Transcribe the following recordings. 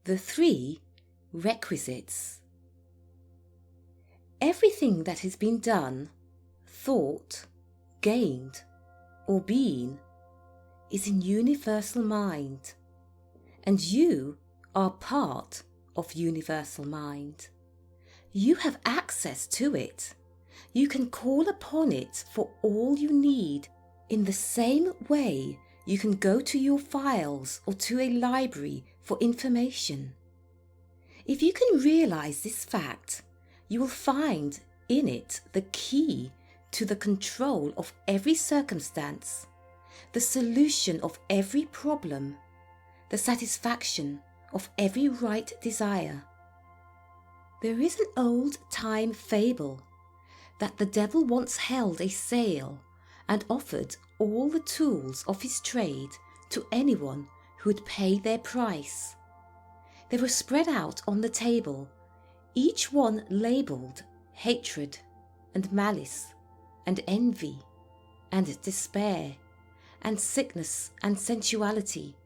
The 3 requisites. Everything that has been done, thought, gained, or been is in universal mind, and you are part of universal mind. You have access to it. You can call upon it for all you need in the same way you can go to your files or to a library for information. If you can realize this fact, you will find in it the key to the control of every circumstance, the solution of every problem, the satisfaction of every right desire. There is an old-time fable that the devil once held a sale and offered all the tools of his trade to anyone who would pay their price. They were spread out on the table, each one labelled hatred and malice and envy and despair and sickness and sensuality,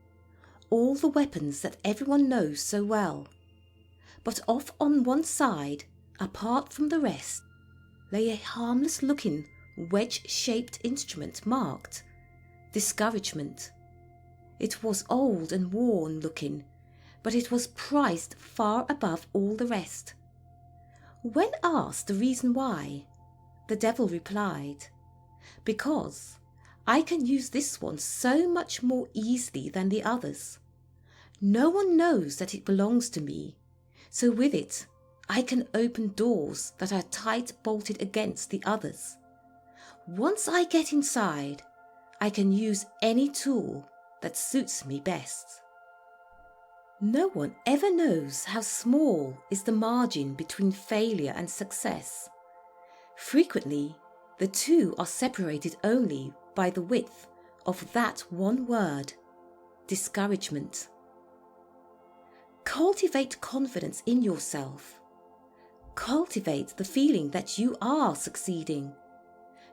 all the weapons that everyone knows so well. But off on one side, apart from the rest, lay a harmless-looking wedge-shaped instrument marked discouragement. It was old and worn-looking, but it was priced far above all the rest. When asked the reason why, the devil replied, "Because I can use this one so much more easily than the others. No one knows that it belongs to me, so with it I can open doors that are tight bolted against the others. Once I get inside, I can use any tool that suits me best." No one ever knows how small is the margin between failure and success. Frequently, the two are separated only by the width of that one word, discouragement. Cultivate confidence in yourself. Cultivate the feeling that you are succeeding.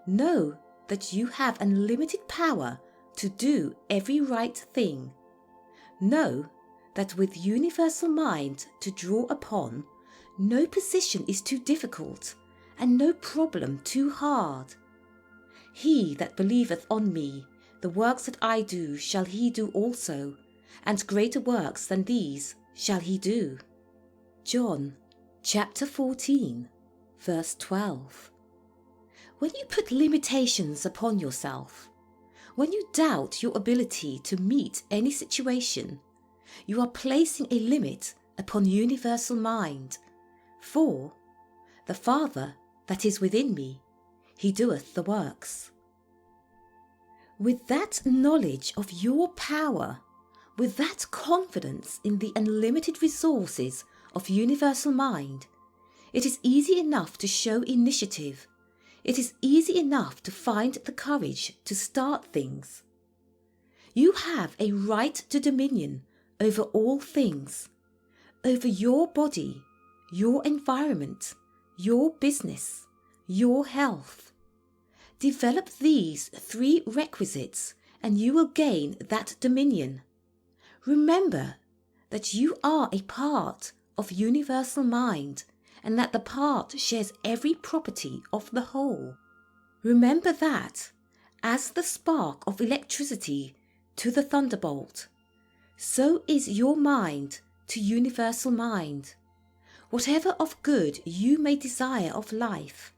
Know that you have unlimited power to do every right thing. Know that with universal mind to draw upon, no position is too difficult and no problem too hard. He that believeth on me, the works that I do shall he do also, and greater works than these shall he do. John chapter 14, verse 12. When you put limitations upon yourself, when you doubt your ability to meet any situation, you are placing a limit upon universal mind. For the Father that is within me, he doeth the works. With that knowledge of your power, with that confidence in the unlimited resources of universal mind, it is easy enough to show initiative. It is easy enough to find the courage to start things. You have a right to dominion over all things, over your body, your environment, your business, your health. Develop these 3 requisites and you will gain that dominion. Remember that you are a part of universal mind and that the part shares every property of the whole. Remember that, as the spark of electricity to the thunderbolt, so is your mind to universal mind. Whatever of good you may desire of life,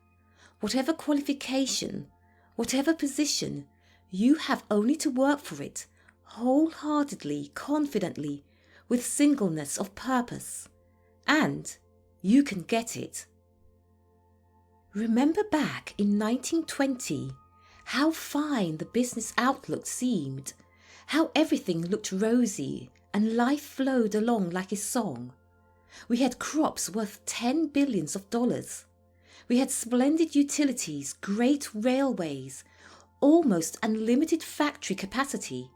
whatever qualification, whatever position, you have only to work for it wholeheartedly, confidently, with singleness of purpose, and you can get it. Remember back in 1920, how fine the business outlook seemed, how everything looked rosy and life flowed along like a song. We had crops worth $10 billion. We had splendid utilities, great railways, almost unlimited factory capacity.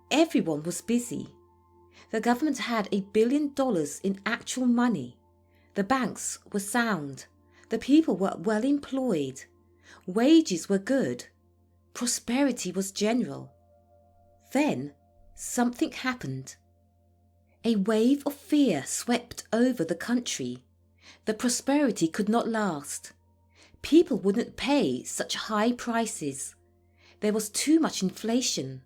Everyone was busy. The government had $1 billion in actual money. The banks were sound. The people were well employed. Wages were good. Prosperity was general. Then something happened. A wave of fear swept over the country. The prosperity could not last. People wouldn't pay such high prices. There was too much inflation.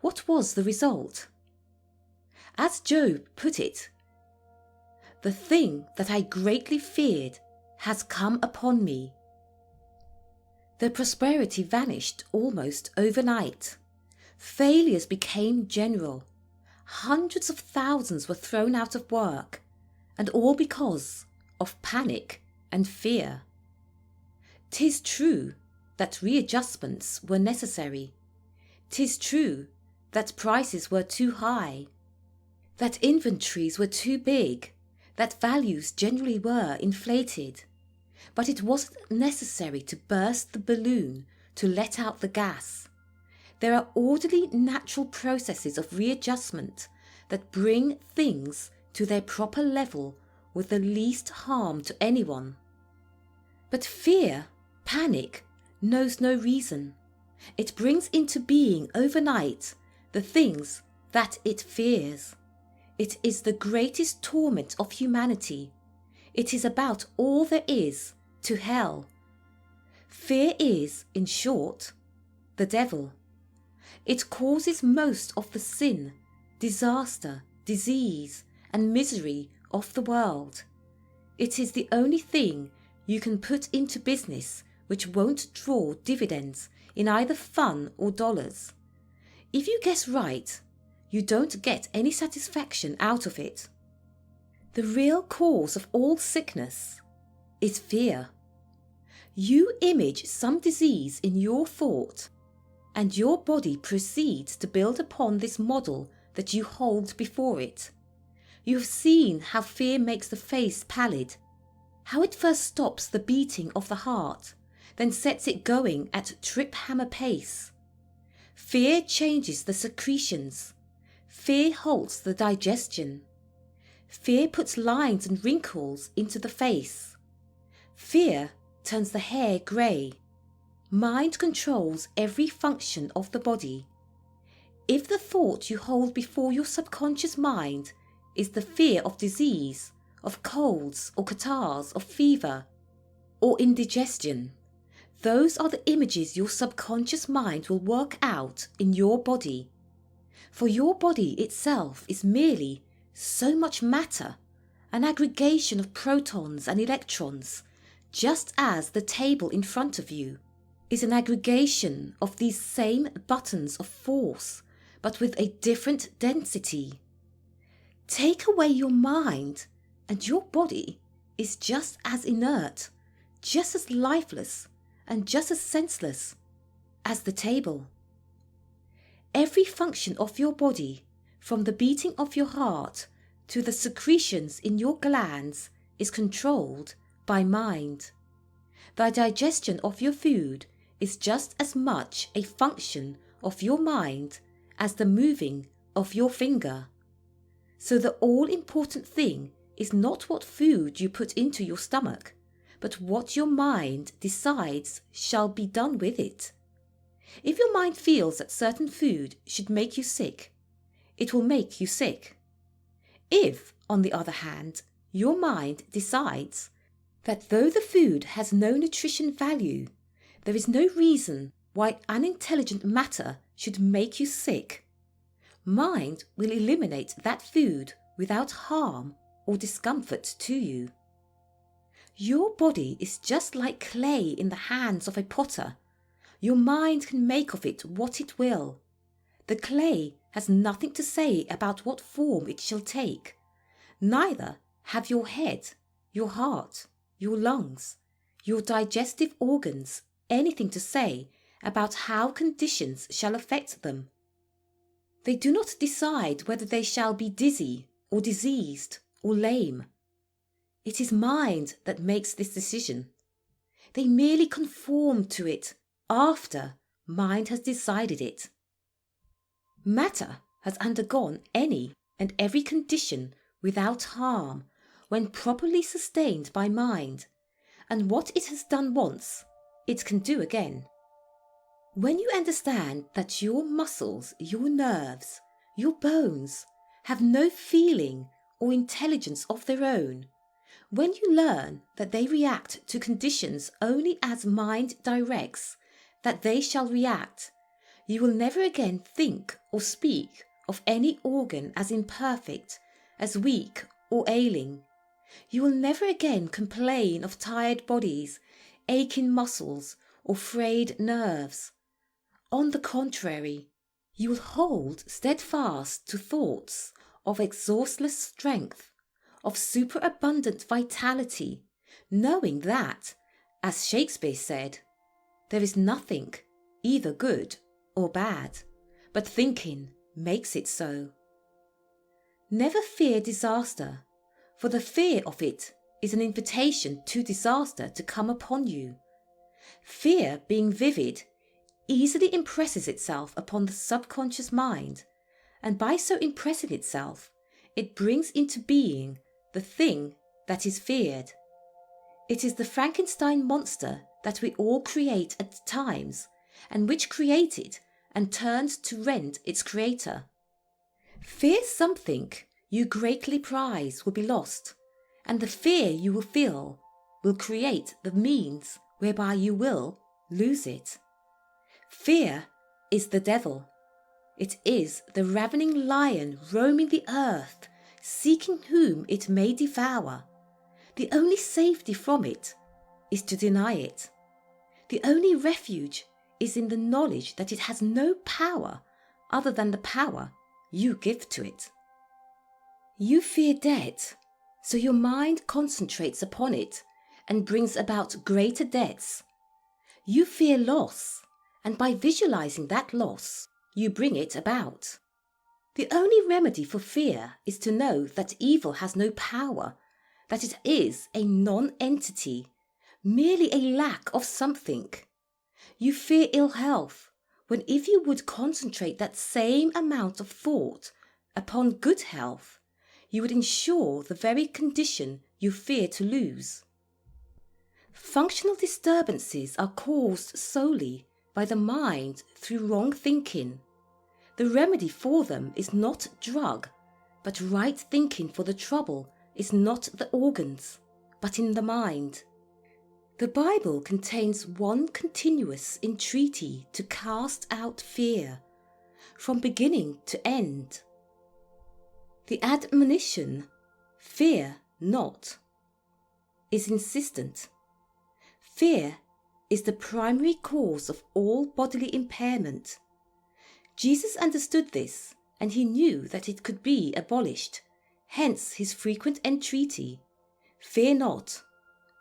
What was the result? As Job put it, "The thing that I greatly feared has come upon me." The prosperity vanished almost overnight. Failures became general. Hundreds of thousands were thrown out of work, and all because of panic and fear. 'Tis true that readjustments were necessary. 'Tis true that prices were too high, that inventories were too big, that values generally were inflated. But it wasn't necessary to burst the balloon to let out the gas. There are orderly natural processes of readjustment that bring things to their proper level with the least harm to anyone. But fear, panic, knows no reason. It brings into being overnight the things that it fears. It is the greatest torment of humanity. It is about all there is to hell. Fear is, in short, the devil. It causes most of the sin, disaster, disease, and misery of the world. It is the only thing you can put into business which won't draw dividends in either fun or dollars. If you guess right, you don't get any satisfaction out of it. The real cause of all sickness is fear. You image some disease in your thought, and your body proceeds to build upon this model that you hold before it. You have seen how fear makes the face pallid, how it first stops the beating of the heart, then sets it going at trip-hammer pace. Fear changes the secretions. Fear halts the digestion. Fear puts lines and wrinkles into the face. Fear turns the hair grey. Mind controls every function of the body. If the thought you hold before your subconscious mind is the fear of disease, of colds or catarrhs, of fever, or indigestion, those are the images your subconscious mind will work out in your body. For your body itself is merely so much matter, an aggregation of protons and electrons, just as the table in front of you is an aggregation of these same buttons of force, but with a different density. Take away your mind, and your body is just as inert, just as lifeless, and just as senseless as the table. Every function of your body, from the beating of your heart to the secretions in your glands, is controlled by mind. The digestion of your food is just as much a function of your mind as the moving of your finger. So the all-important thing is not what food you put into your stomach, but what your mind decides shall be done with it. If your mind feels that certain food should make you sick, it will make you sick. If, on the other hand, your mind decides that though the food has no nutrition value, there is no reason why unintelligent matter should make you sick, mind will eliminate that food without harm or discomfort to you. Your body is just like clay in the hands of a potter. Your mind can make of it what it will. The clay has nothing to say about what form it shall take. Neither have your head, your heart, your lungs, your digestive organs anything to say about how conditions shall affect them. They do not decide whether they shall be dizzy or diseased or lame. It is mind that makes this decision. They merely conform to it after mind has decided it. Matter has undergone any and every condition without harm when properly sustained by mind, and what it has done once, it can do again. When you understand that your muscles, your nerves, your bones have no feeling or intelligence of their own, when you learn that they react to conditions only as mind directs that they shall react, you will never again think or speak of any organ as imperfect, as weak or ailing. You will never again complain of tired bodies, aching muscles, or frayed nerves. On the contrary, you will hold steadfast to thoughts of exhaustless strength, of superabundant vitality, knowing that, as Shakespeare said, there is nothing either good or bad, but thinking makes it so. Never fear disaster, for the fear of it is an invitation to disaster to come upon you. Fear, being vivid, easily impresses itself upon the subconscious mind, and by so impressing itself, it brings into being the thing that is feared. It is the Frankenstein monster that we all create at times, and which created and turned to rend its creator. Fear something you greatly prize will be lost, and the fear you will feel will create the means whereby you will lose it. Fear is the devil. It is the ravening lion roaming the earth, seeking whom it may devour. The only safety from it is to deny it. The only refuge is in the knowledge that it has no power other than the power you give to it. You fear debt, so your mind concentrates upon it and brings about greater debts. You fear loss, and by visualizing that loss, you bring it about. The only remedy for fear is to know that evil has no power, that it is a non-entity, merely a lack of something. You fear ill health, when if you would concentrate that same amount of thought upon good health, you would ensure the very condition you fear to lose. Functional disturbances are caused solely by the mind through wrong thinking. The remedy for them is not drug, but right thinking, for the trouble is not the organs, but in the mind. The Bible contains one continuous entreaty to cast out fear, from beginning to end. The admonition, "Fear not," is insistent. Fear is the primary cause of all bodily impairment. Jesus understood this, and he knew that it could be abolished, hence his frequent entreaty, "Fear not,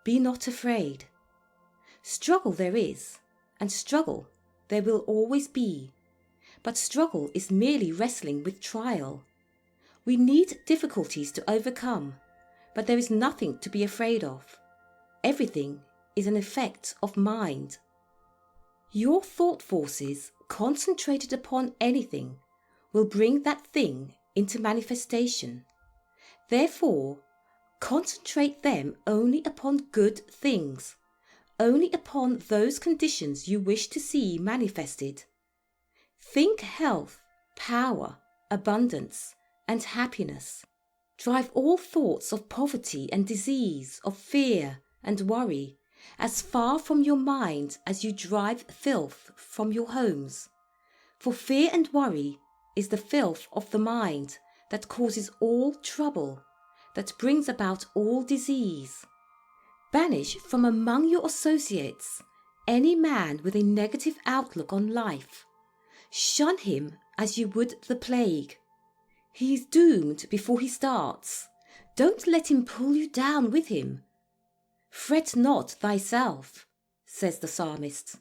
be not afraid." Struggle there is, and struggle there will always be, but struggle is merely wrestling with trial. We need difficulties to overcome, but there is nothing to be afraid of. Everything is an effect of mind. Your thought forces concentrated upon anything will bring that thing into manifestation. Therefore, concentrate them only upon good things, only upon those conditions you wish to see manifested. Think health, power, abundance, and happiness. Drive all thoughts of poverty and disease, of fear and worry, as far from your mind as you drive filth from your homes. For fear and worry is the filth of the mind that causes all trouble, that brings about all disease. Banish from among your associates any man with a negative outlook on life. Shun him as you would the plague. He is doomed before he starts. Don't let him pull you down with him. "Fret not thyself," says the psalmist,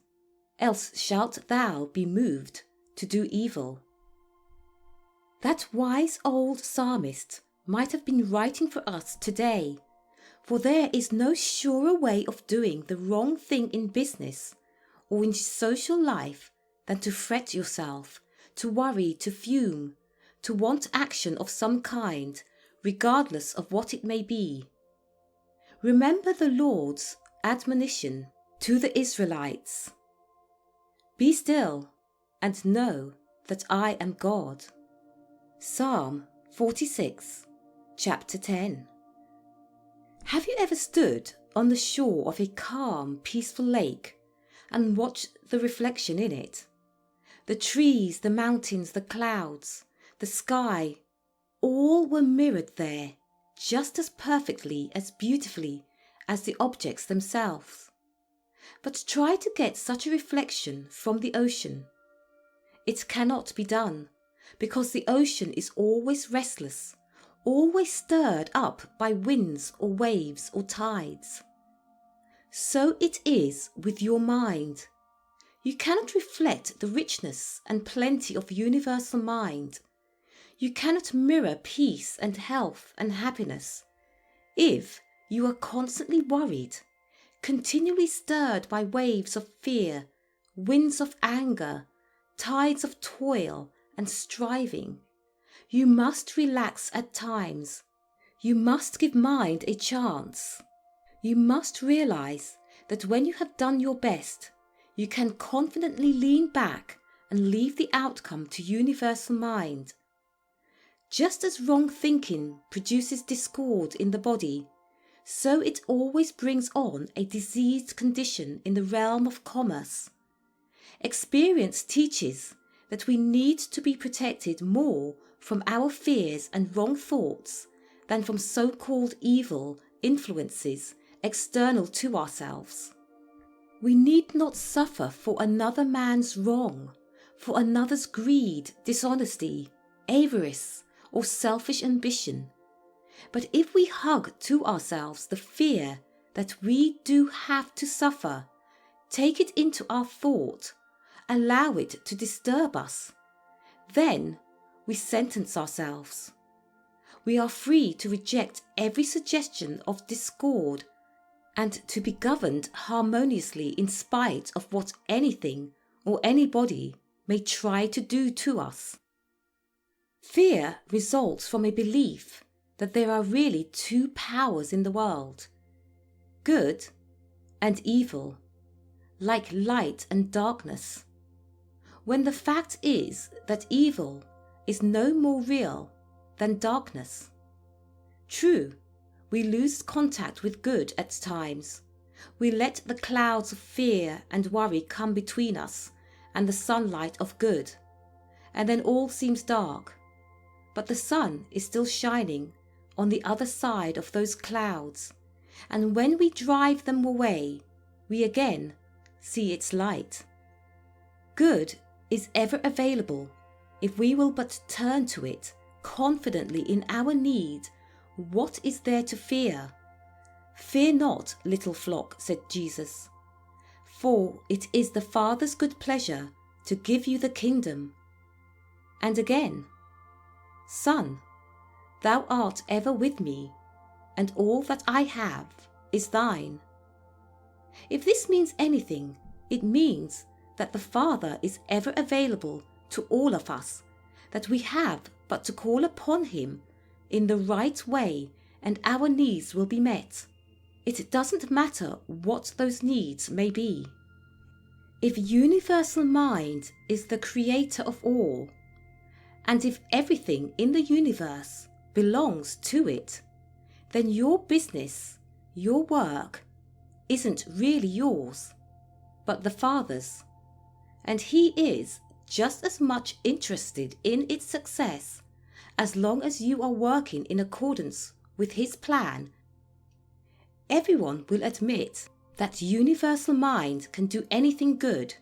"else shalt thou be moved to do evil." That wise old psalmist might have been writing for us today, for there is no surer way of doing the wrong thing in business or in social life than to fret yourself, to worry, to fume, to want action of some kind, regardless of what it may be. Remember the Lord's admonition to the Israelites, "Be still and know that I am God." Psalm 46, Chapter 10. Have you ever stood on the shore of a calm, peaceful lake and watched the reflection in it? The trees, the mountains, the clouds, the sky, all were mirrored there just as perfectly, as beautifully as the objects themselves. But try to get such a reflection from the ocean. It cannot be done, because the ocean is always restless, always stirred up by winds or waves or tides. So it is with your mind. You cannot reflect the richness and plenty of universal mind. You cannot mirror peace and health and happiness if you are constantly worried, continually stirred by waves of fear, winds of anger, tides of toil and striving. You must relax at times. You must give mind a chance. You must realize that when you have done your best, you can confidently lean back and leave the outcome to universal mind. Just as wrong thinking produces discord in the body, so it always brings on a diseased condition in the realm of commerce. Experience teaches that we need to be protected more from our fears and wrong thoughts than from so-called evil influences external to ourselves. We need not suffer for another man's wrong, for another's greed, dishonesty, avarice, or selfish ambition. But if we hug to ourselves the fear that we do have to suffer, take it into our thought, allow it to disturb us, then we sentence ourselves. We are free to reject every suggestion of discord and to be governed harmoniously in spite of what anything or anybody may try to do to us. Fear results from a belief that there are really two powers in the world, good and evil, like light and darkness, when the fact is that evil is no more real than darkness. True, we lose contact with good at times. We let the clouds of fear and worry come between us and the sunlight of good, and then all seems dark. But the sun is still shining on the other side of those clouds, and when we drive them away, we again see its light. Good is ever available if we will but turn to it confidently in our need. What is there to fear? Fear not, little flock, said Jesus, for it is the Father's good pleasure to give you the kingdom. And again, Son, thou art ever with me, and all that I have is thine. If this means anything, it means that the Father is ever available to all of us, that we have but to call upon him in the right way and our needs will be met. It doesn't matter what those needs may be. If universal mind is the creator of all, and if everything in the universe belongs to it, then your business, your work, isn't really yours, but the Father's, and he is just as much interested in its success as long as you are working in accordance with his plan. Everyone will admit that universal mind can do anything good.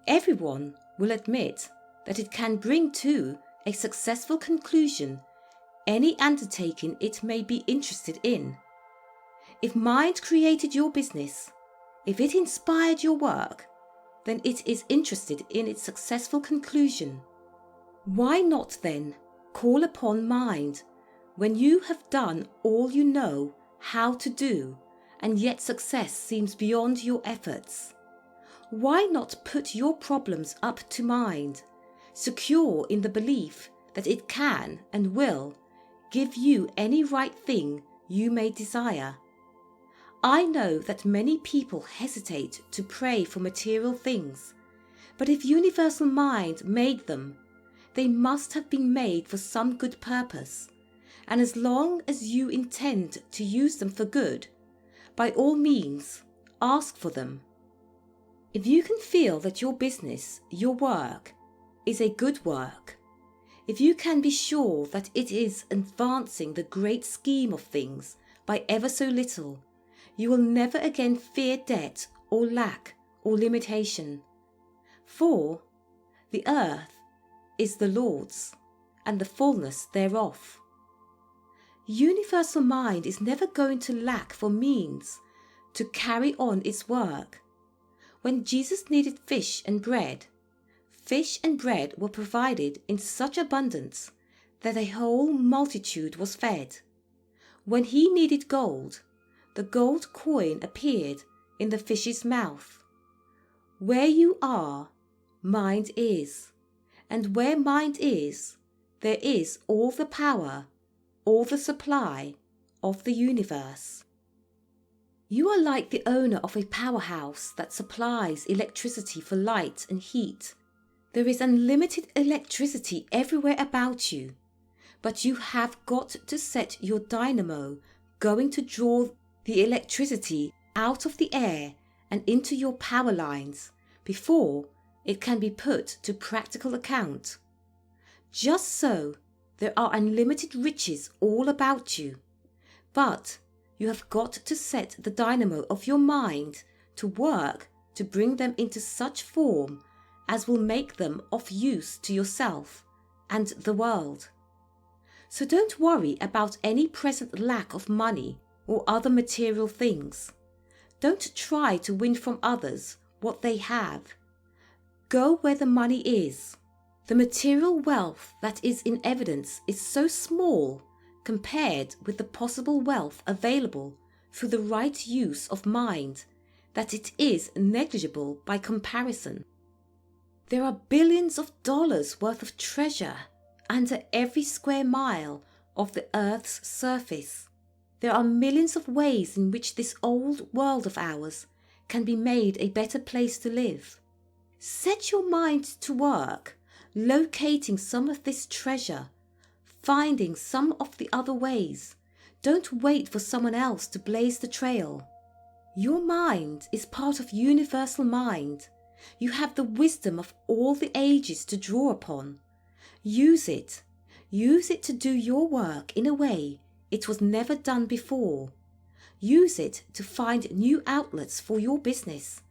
Everyone will admit that it can bring to a successful conclusion any undertaking it may be interested in. If mind created your business, if it inspired your work, then it is interested in its successful conclusion. Why not then call upon mind when you have done all you know how to do and yet success seems beyond your efforts? Why not put your problems up to mind, secure in the belief that it can and will give you any right thing you may desire? I know that many people hesitate to pray for material things, but if universal mind made them, they must have been made for some good purpose, and as long as you intend to use them for good, by all means, ask for them. If you can feel that your business, your work, is a good work, if you can be sure that it is advancing the great scheme of things by ever so little, you will never again fear debt or lack or limitation. For the earth is the Lord's, and the fullness thereof. Universal mind is never going to lack for means to carry on its work. When Jesus needed fish and bread were provided in such abundance that a whole multitude was fed. When he needed gold, the gold coin appeared in the fish's mouth. Where you are, mind is, and where mind is, there is all the power, all the supply of the universe. You are like the owner of a powerhouse that supplies electricity for light and heat. There is unlimited electricity everywhere about you, but you have got to set your dynamo going to draw the electricity out of the air and into your power lines before it can be put to practical account. Just so, there are unlimited riches all about you, but you have got to set the dynamo of your mind to work to bring them into such form as will make them of use to yourself and the world. So don't worry about any present lack of money or other material things. Don't try to win from others what they have. Go where the money is. The material wealth that is in evidence is so small compared with the possible wealth available through the right use of mind that it is negligible by comparison. There are billions of dollars worth of treasure under every square mile of the earth's surface. There are millions of ways in which this old world of ours can be made a better place to live. Set your mind to work, locating some of this treasure, finding some of the other ways. Don't wait for someone else to blaze the trail. Your mind is part of universal mind. You have the wisdom of all the ages to draw upon. Use it. Use it to do your work in a way it was never done before. Use it to find new outlets for your business,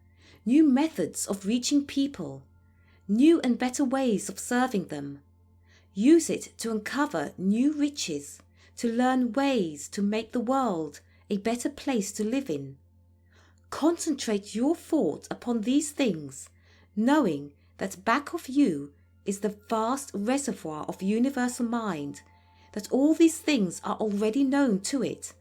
new methods of reaching people, new and better ways of serving them. Use it to uncover new riches, to learn ways to make the world a better place to live in. Concentrate your thought upon these things, knowing that back of you is the vast reservoir of universal mind, that all these things are already known to it,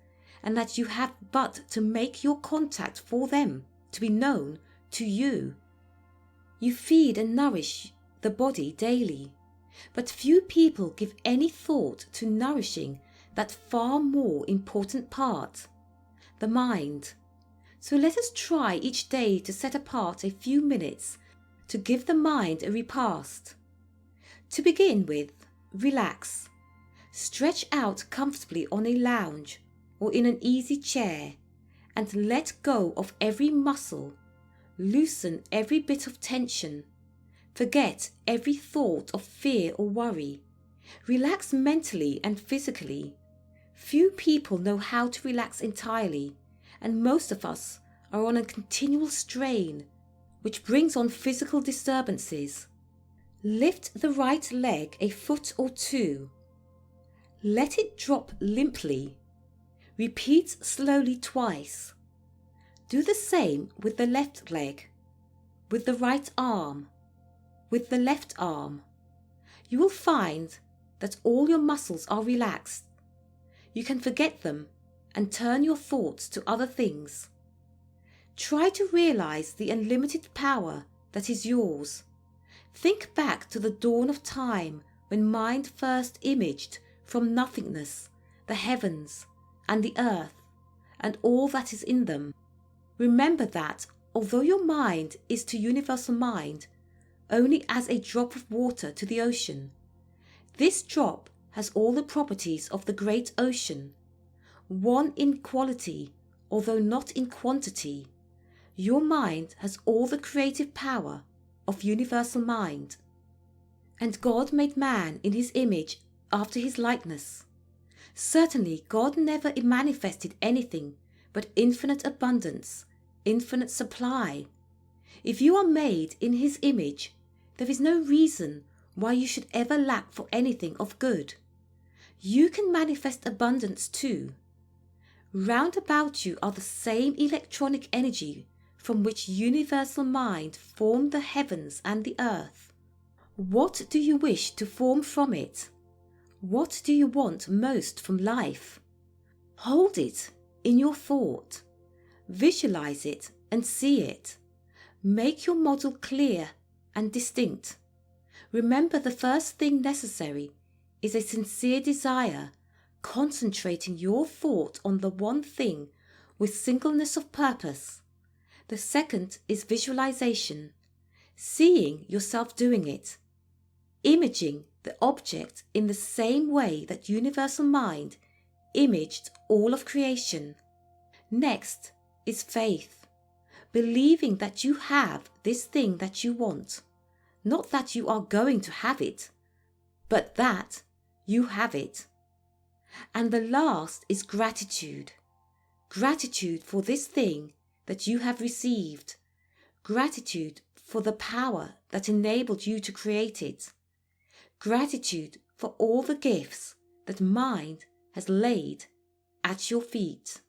and that you have but to make your contact for them to be known to you. You feed and nourish the body daily, but few people give any thought to nourishing that far more important part, the mind. So let us try each day to set apart a few minutes to give the mind a repast. To begin with, relax. Stretch out comfortably on a lounge or in an easy chair and let go of every muscle. Loosen every bit of tension. Forget every thought of fear or worry. Relax mentally and physically. Few people know how to relax entirely, and most of us are on a continual strain, which brings on physical disturbances. Lift the right leg a foot or two. Let it drop limply. Repeat slowly twice. Do the same with the left leg, with the right arm, with the left arm. You will find that all your muscles are relaxed. You can forget them and turn your thoughts to other things. Try to realize the unlimited power that is yours. Think back to the dawn of time when mind first imaged from nothingness the heavens and the earth and all that is in them. Remember that although your mind is to universal mind only as a drop of water to the ocean, This drop has all the properties of the great ocean, one in quality, although not in quantity. Your mind has all the creative power of universal mind. And God made man in his image after his likeness. Certainly God never manifested anything but infinite abundance, infinite supply. If you are made in his image, there is no reason why you should ever lack for anything of good. You can manifest abundance too. Round about you are the same electronic energy from which universal mind formed the heavens and the earth. What do you wish to form from it? What do you want most from life? Hold it in your thought. Visualize it and see it. Make your model clear and distinct. Remember, the first thing necessary is a sincere desire, concentrating your thought on the one thing with singleness of purpose. The second is visualization, seeing yourself doing it, imaging the object in the same way that universal mind imaged all of creation. Next is faith, believing that you have this thing that you want, not that you are going to have it, but that you have it. And the last is gratitude, gratitude for this thing that you have received, gratitude for the power that enabled you to create it, gratitude for all the gifts that mind has laid at your feet.